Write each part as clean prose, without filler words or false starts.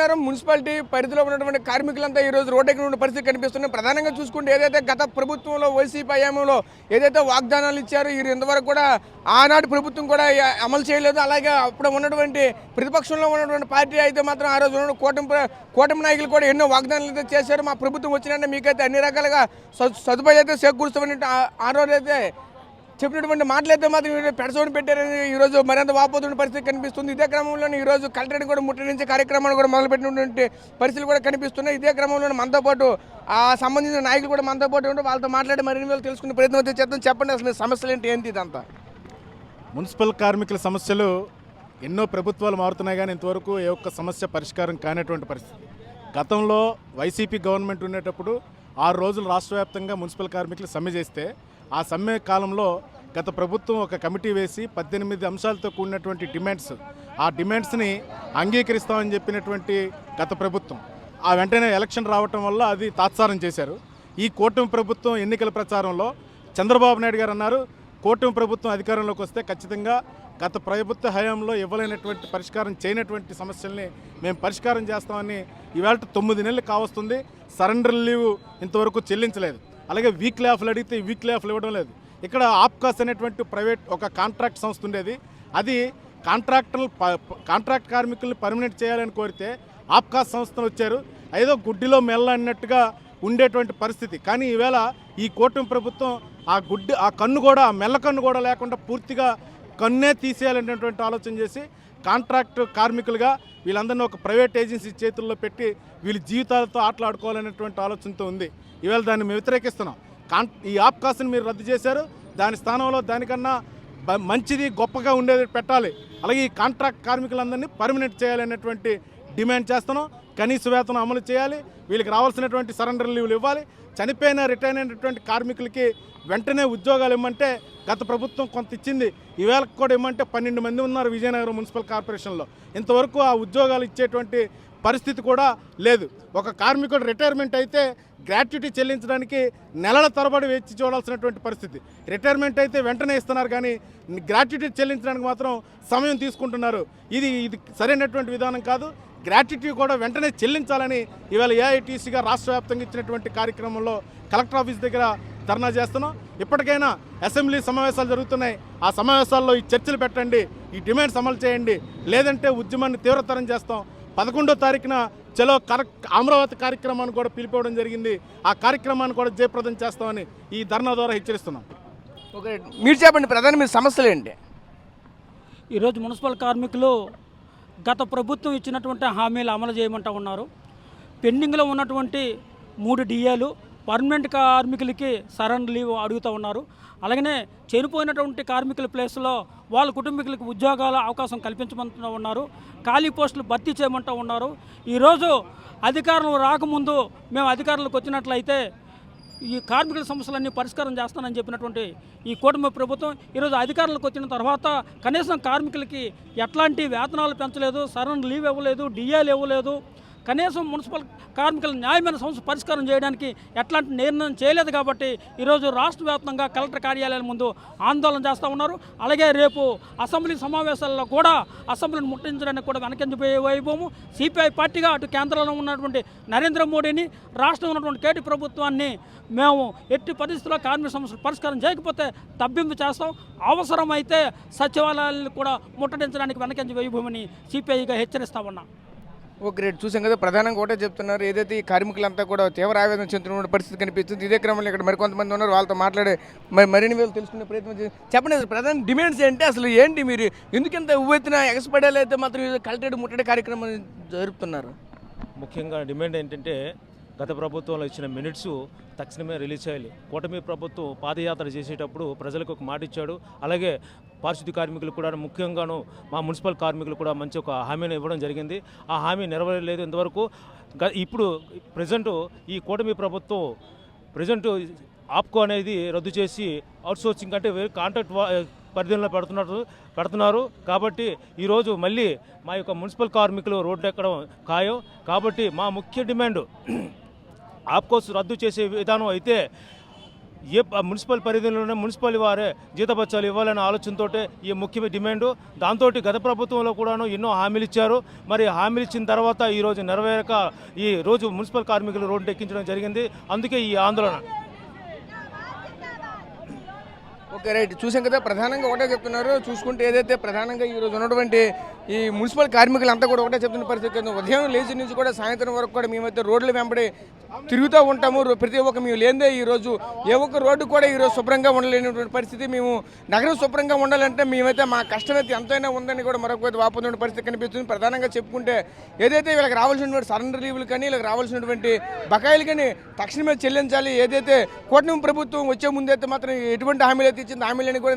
Vizianagaram municipality పరిధిలో ఉన్నటువంటి కార్మికులంతా ఈ రోజు రోడ్డెక్కి ఉన్న పరిస్థితి కనిపిస్తుంది. ప్రధానంగా చూసుకుంటే ఏదైతే గత ప్రభుత్వంలో వైసీపీ హయాంలో ఏదైతే వాగ్దానాలు ఇచ్చారో వీరు ఇంతవరకు కూడా ఆనాటి ప్రభుత్వం కూడా అమలు చేయలేదు. అలాగే అప్పుడు ఉన్నటువంటి ప్రతిపక్షంలో ఉన్నటువంటి పార్టీ అయితే మాత్రం ఆ రోజు కూటమి నాయకులు కూడా ఎన్నో వాగ్దానాలు అయితే చేశారు. మా ప్రభుత్వం వచ్చినంటే మీకైతే అన్ని రకాలుగా సదుపాయాలు అయితే చేకూరుస్తామని ఆ రోజు అయితే చెప్పినటువంటి మాటలైతే మాత్రం పెడసోని పెట్టారని ఈరోజు మరింత వాపోతున్న పరిస్థితి కనిపిస్తుంది. ఇదే క్రమంలోనే ఈరోజు కలెక్టరేట్ కూడా ముట్టడించే కార్యక్రమాలు కూడా మొదలుపెట్టినటువంటి పరిస్థితులు కూడా కనిపిస్తున్నాయి. ఇదే క్రమంలో మనతో పాటు ఆ సంబంధించిన నాయకులు కూడా మనతో పాటు ఉంటే వాళ్ళతో మాట్లాడి మరిన్ని వేలు తెలుసుకునే ప్రయత్నం అయితే చేద్దాం. చెప్పండి, అసలు సమస్యలు ఏంటి ఇదంతా? మున్సిపల్ కార్మికుల సమస్యలు ఎన్నో ప్రభుత్వాలు మారుతున్నాయి కానీ ఇంతవరకు ఏ ఒక్క సమస్య పరిష్కారం కానటువంటి పరిస్థితి. గతంలో వైసీపీ గవర్నమెంట్ ఉండేటప్పుడు 6 రోజులు రాష్ట్ర వ్యాప్తంగా మున్సిపల్ కార్మికులు సమ్మె చేస్తే ఆ సమ్మె కాలంలో గత ప్రభుత్వం ఒక కమిటీ వేసి 18 అంశాలతో కూడినటువంటి ఆ డిమాండ్స్ని అంగీకరిస్తామని చెప్పినటువంటి గత ప్రభుత్వం ఆ వెంటనే ఎలక్షన్ రావటం వల్ల అది తాత్సారం చేశారు. ఈ కూటమి ప్రభుత్వం ఎన్నికల ప్రచారంలో చంద్రబాబు నాయుడు గారు అన్నారు, కూటమి ప్రభుత్వం అధికారంలోకి వస్తే ఖచ్చితంగా గత ప్రభుత్వ హయాంలో ఇవ్వలేనటువంటి పరిష్కారం చేయనటువంటి సమస్యల్ని మేము పరిష్కారం చేస్తామని ఇవాళ 9 నెలలు కావస్తుంది. సరెండర్ లీవ్ ఇంతవరకు చెల్లించలేదు. అలాగే వీక్లీ ఆఫ్లు అడిగితే వీక్లీ ఆఫ్లు ఇవ్వడం లేదు. ఇక్కడ ఆప్కాస్ అనేటువంటి ప్రైవేట్ ఒక కాంట్రాక్ట్ సంస్థ ఉండేది. అది కాంట్రాక్ట్ కార్మికుల్ని పర్మనెంట్ చేయాలని కోరితే ఆప్కాస్ సంస్థలు వచ్చారు. ఏదో గుడ్డిలో మెల్ల అన్నట్టుగా ఉండేటువంటి పరిస్థితి. కానీ ఈవేళ ఈ కూటమి ప్రభుత్వం ఆ కన్ను కూడా మెల్ల కన్ను కూడా లేకుండా పూర్తిగా కన్నే తీసేయాలనేటువంటి ఆలోచన చేసి కాంట్రాక్ట్ కార్మికులుగా వీళ్ళందరినీ ఒక ప్రైవేట్ ఏజెన్సీ చేతుల్లో పెట్టి వీళ్ళ జీవితాలతో ఆటలాడుకోవాలనేటువంటి ఆలోచనతో ఉంది. ఈవేళ దాన్ని మేము వ్యతిరేకిస్తున్నాం. ఈ ఆప్కాస్ని మీరు రద్దు చేశారు, దాని స్థానంలో దానికన్నా మంచిది గొప్పగా ఉండేది పెట్టాలి. అలాగే ఈ కాంట్రాక్ట్ కార్మికులందరినీ పర్మనెంట్ చేయాలనేటువంటి డిమాండ్ చేస్తున్నాం. కనీస వేతనం అమలు చేయాలి, వీళ్ళకి రావాల్సినటువంటి సరెండర్ లీవ్లు ఇవ్వాలి. చనిపోయిన రిటైర్ అయినటువంటి కార్మికులకి వెంటనే ఉద్యోగాలు ఇవ్వమంటే గత ప్రభుత్వం కొంత ఇచ్చింది, ఈవేళకు కూడా ఇవ్వమంటే 12 మంది ఉన్నారు విజయనగరం మున్సిపల్ కార్పొరేషన్లో. ఇంతవరకు ఆ ఉద్యోగాలు ఇచ్చేటువంటి పరిస్థితి కూడా లేదు. ఒక కార్మికుడు రిటైర్మెంట్ అయితే గ్రాట్యుటీ చెల్లించడానికి నెలల తరబడి వేచి చూడాల్సినటువంటి పరిస్థితి. రిటైర్మెంట్ అయితే వెంటనే ఇస్తున్నారు కానీ గ్రాట్యుటీ చెల్లించడానికి మాత్రం సమయం తీసుకుంటున్నారు. ఇది సరైనటువంటి విధానం కాదు. గ్రాట్యుటీ కూడా వెంటనే చెల్లించాలని ఇవాళ ఏఐటీసీగా రాష్ట్ర వ్యాప్తంగా ఇచ్చినటువంటి కార్యక్రమంలో కలెక్టర్ ఆఫీస్ దగ్గర ధర్నా చేస్తున్నాం. ఇప్పటికైనా అసెంబ్లీ సమావేశాలు జరుగుతున్నాయి, ఆ సమావేశాల్లో ఈ చర్చలు పెట్టండి, ఈ డిమాండ్స్ అమలు చేయండి, లేదంటే ఉద్యమాన్ని తీవ్రతరం చేస్తాం. 11వ తారీఖున చలో అమరావతి కార్యక్రమాన్ని కూడా పిలిపివ్వడం జరిగింది. ఆ కార్యక్రమాన్ని కూడా జయప్రదం చేస్తామని ఈ ధర్నా ద్వారా హెచ్చరిస్తున్నాం. ఓకే, మీరు చెప్పండి, ప్రధాన మీ సమస్యలు ఏంటి? ఈరోజు మున్సిపల్ కార్మికులు గత ప్రభుత్వం ఇచ్చినటువంటి హామీలు అమలు చేయమంటూ ఉన్నారు. పెండింగ్లో ఉన్నటువంటి 3 డిఏలు పర్మనెంట్ కార్మికులకి సరెండర్ లీవ్ అడుగుతూ ఉన్నారు. అలాగనే చనిపోయినటువంటి కార్మికుల ప్లేస్లో వాళ్ళ కుటుంబీకులకు ఉద్యోగాల అవకాశం కల్పించమంటూ ఉన్నారు. ఖాళీ పోస్టులు భర్తీ చేయమంటూ ఉన్నారు. ఈరోజు అధికారులు రాకముందు మేము అధికారులకు వచ్చినట్లయితే ఈ కార్మికుల సమస్యలన్నీ పరిష్కారం చేస్తానని చెప్పినటువంటి ఈ కూటమి ప్రభుత్వం ఈరోజు అధికారులకు వచ్చిన తర్వాత కనీసం కార్మికులకి ఎట్లాంటి వేతనాలు పెంచలేదు, సరెండర్ లీవ్ ఇవ్వలేదు, డిఏలు ఇవ్వలేదు. కనీసం మున్సిపల్ కార్మికుల న్యాయమైన సమస్య పరిష్కారం చేయడానికి ఎట్లాంటి నిర్ణయం చేయలేదు. కాబట్టి ఈరోజు రాష్ట్ర వ్యాప్తంగా కలెక్టర్ కార్యాలయాల ముందు ఆందోళన చేస్తూ ఉన్నారు. అలాగే రేపు అసెంబ్లీ సమావేశాల్లో కూడా అసెంబ్లీని ముట్టించడానికి కూడా వెనకంజిపోయే వైభవము సిపిఐ పార్టీగా అటు కేంద్రంలో ఉన్నటువంటి నరేంద్ర మోడీని, రాష్ట్రంలో ఉన్నటువంటి కేటీ ప్రభుత్వాన్ని మేము ఎట్టి పరిస్థితుల్లో కార్మిక సమస్యలు పరిష్కారం చేయకపోతే తబ్బింపు చేస్తాం. అవసరమైతే సచివాలయాలను కూడా ముట్టడించడానికి వెనకంజి వైభవమని సిపిఐగా హెచ్చరిస్తా ఉన్నాం. ఓకే, రేటు చూసాం కదా, ప్రధానంగా ఒకటే చెప్తున్నారు, ఏదైతే ఈ కార్మికులంతా కూడా తీవ్ర ఆవేదన చెందుతున్న పరిస్థితి కనిపిస్తుంది. ఇదే క్రమంలో ఇక్కడ మరికొంతమంది ఉన్నారు, వాళ్ళతో మాట్లాడే మరిన్ని వేలు తెలుసుకునే ప్రయత్నం చెప్పండి. ప్రధాన డిమాండ్స్ ఏంటి, అసలు ఏంటి, మీరు ఎందుకంత ఉవ్వెత్తిన ఎగసిపడేలా అయితే మాత్రం కలెక్టరేట్ ముట్టడి కార్యక్రమం జరుపుతున్నారు? ముఖ్యంగా డిమాండ్ ఏంటంటే గత ప్రభుత్వంలో ఇచ్చిన మినిట్స్ తక్షణమే రిలీజ్ చేయాలి. కూటమి ప్రభుత్వం పాదయాత్ర చేసేటప్పుడు ప్రజలకు ఒక మాట ఇచ్చాడు. అలాగే పారిశుద్ధ్య కార్మికులు కూడా ముఖ్యంగాను మా మున్సిపల్ కార్మికులు కూడా మంచి ఒక హామీని ఇవ్వడం జరిగింది. ఆ హామీ నెరవేరలేదు ఇంతవరకు. ఇప్పుడు ప్రజెంట్ ఈ కూటమి ప్రభుత్వం ఆప్కో అనేది రద్దు చేసి అవుట్సోర్సింగ్ అంటే కాంట్రాక్ట్ పరిధిలో పెడుతున్నారు. కాబట్టి ఈరోజు మళ్ళీ మా యొక్క మున్సిపల్ కార్మికులు రోడ్డు ఎక్కడం ఖాయం. కాబట్టి మా ముఖ్య డిమాండ్ ఆప్కోస్ రద్దు చేసే విధానం అయితే ఏ మున్సిపల్ పరిధిలోనే మున్సిపల్ వారే జీతబత్యాలు ఇవ్వాలనే ఆలోచనతో ఈ ముఖ్య డిమాండు. దాంతో గత ప్రభుత్వంలో కూడాను ఎన్నో హామీలు ఇచ్చారు. మరి హామీలు ఇచ్చిన తర్వాత ఈరోజు నెరవేరక ఈ రోజు మున్సిపల్ కార్మికులు రోడ్డు ఎక్కించడం జరిగింది. అందుకే ఈ ఆందోళన. Okay, right. చూసాం కదా, ప్రధానంగా ఒకటే చెప్తున్నారు. చూసుకుంటే ఏదైతే ప్రధానంగా ఈరోజు ఉన్నటువంటి ఈ మున్సిపల్ కార్మికులంతా కూడా ఒకటే చెప్తున్న పరిస్థితి. ఉదయం లేచి నుంచి కూడా సాయంత్రం వరకు కూడా మేమైతే రోడ్ల వెంబడి తిరుగుతూ ఉంటాము. ప్రతి ఒక్క మేము లేదే ఈరోజు ఏ ఒక్క రోడ్డు కూడా ఈరోజు శుభ్రంగా ఉండలేనటువంటి పరిస్థితి. మేము నగరం శుభ్రంగా ఉండాలంటే మేమైతే మా కష్టమైతే ఎంతైనా ఉందని కూడా మరొక వాపోతున్న పరిస్థితి కనిపిస్తుంది. ప్రధానంగా చెప్పుకుంటే ఏదైతే వీళ్ళకి రావాల్సినటువంటి సరెండర్ లీవులు కానీ వీళ్ళకి రావాల్సినటువంటి బకాయిలు కానీ తక్షణమే చెల్లించాలి. ఏదైతే కూటమి ప్రభుత్వం వచ్చే ముందైతే మాత్రం ఎటువంటి హామీలు అయితే ఇచ్చింది హామీలని కూడా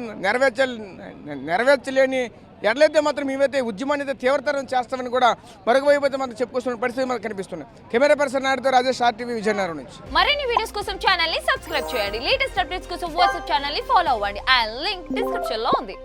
నెరవేర్చలేని ఎట్లయితే మాత్రం మేమైతే ఉద్యమాన్ని అయితే తీవ్రతరం చేస్తామని కూడా మరొక వైపు అయితే మాత్రం చెప్పుకొస్తున్న పరిస్థితి మనకు కనిపిస్తుంది. కెమెరా పర్సన్ నాయుడుతో రాజేష్, RTV విజయనగరం నుంచి. మరిన్ని వీడియోస్ కోసం ఛానల్ ని సబ్స్క్రైబ్ చేయండి. లేటెస్ట్ అప్డేట్స్ కోసం వాట్సాప్ ఛానల్ ని ఫాలో అవ్వండి. ఆ లింక్ డిస్క్రిప్షన్ లో ఉంది.